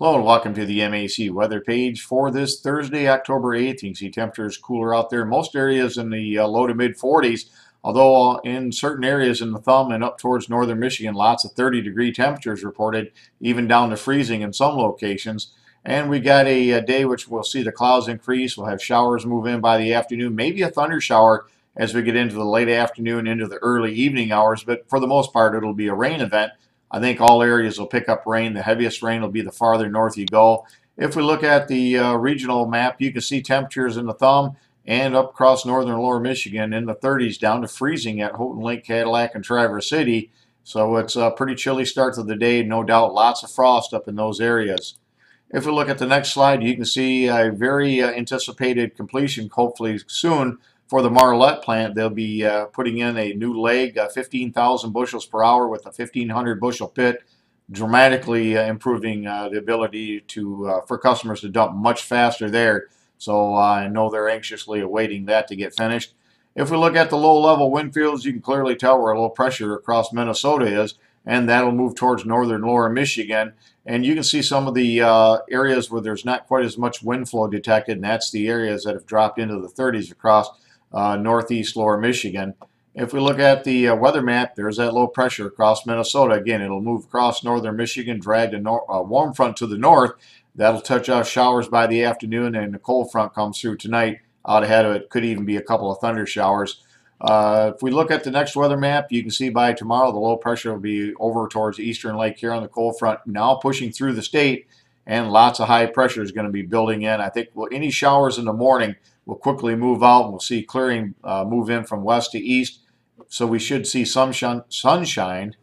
Hello and welcome to the MAC weather page for this Thursday, October 8th. You can see temperatures cooler out there. Most areas in the low to mid 40s, although in certain areas in the thumb and up towards northern Michigan, lots of 30-degree temperatures reported, even down to freezing in some locations. And we got a day which we'll see the clouds increase. We'll have showers move in by the afternoon, maybe a thunder shower as we get into the late afternoon, into the early evening hours. But for the most part, it'll be a rain event. I think all areas will pick up rain. The heaviest rain will be the farther north you go. If we look at the regional map, you can see temperatures in the thumb and up across northern and lower Michigan in the 30s down to freezing at Houghton Lake, Cadillac, and Traverse City. So it's a pretty chilly start to the day. No doubt lots of frost up in those areas. If we look at the next slide, you can see a very anticipated completion, hopefully soon, for the Marlette plant. They'll be putting in a new leg, 15,000 bushels per hour with a 1,500 bushel pit, dramatically improving the ability to for customers to dump much faster there. So I know they're anxiously awaiting that to get finished. If we look at the low-level wind fields, you can clearly tell where low pressure across Minnesota is, and that'll move towards northern lower Michigan. And you can see some of the areas where there's not quite as much wind flow detected, and that's the areas that have dropped into the 30s across northeast lower Michigan. If we look at the weather map, there's that low pressure across Minnesota. Again, it'll move across northern Michigan, drag a warm front to the north. That'll touch off showers by the afternoon, and the cold front comes through tonight. Out ahead of it could even be a couple of thunder showers. If we look at the next weather map, you can see by tomorrow the low pressure will be over towards eastern Lake here on the cold front, now pushing through the state, and lots of high pressure is going to be building in. I think any showers in the morning will quickly move out, and we'll see clearing move in from west to east. So we should see some sunshine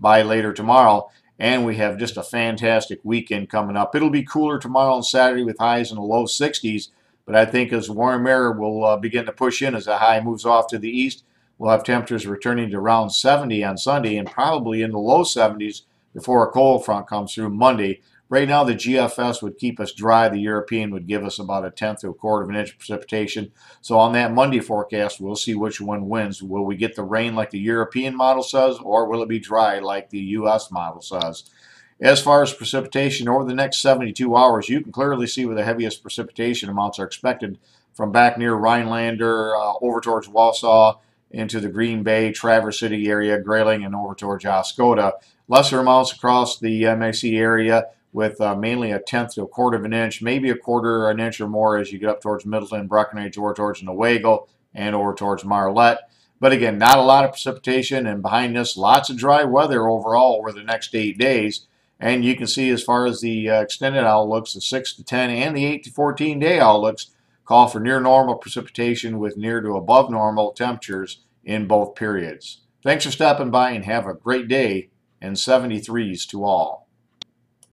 by later tomorrow, and we have just a fantastic weekend coming up. It'll be cooler tomorrow and Saturday with highs in the low 60s, but I think as warm air will begin to push in as the high moves off to the east, we'll have temperatures returning to around 70 on Sunday and probably in the low 70s before a cold front comes through Monday. Right now, the GFS would keep us dry. The European would give us about 1/10 to 1/4 of an inch of precipitation. So on that Monday forecast, we'll see which one wins. Will we get the rain like the European model says, or will it be dry like the U.S. model says? As far as precipitation, over the next 72 hours, you can clearly see where the heaviest precipitation amounts are expected from back near Rhinelander, over towards Wausau, into the Green Bay, Traverse City area, Grayling, and over towards Oscoda. Lesser amounts across the MAC area, with mainly 1/10 to 1/4 of an inch, maybe 1/4 an inch or more as you get up towards Middleton, Breckenridge, over towards Newaygo, and over towards Marlette. But again, not a lot of precipitation, and behind this, lots of dry weather overall over the next 8 days. And you can see as far as the extended outlooks, the 6 to 10 and the 8 to 14 day outlooks call for near normal precipitation with near to above normal temperatures in both periods. Thanks for stopping by and have a great day, and 73s to all.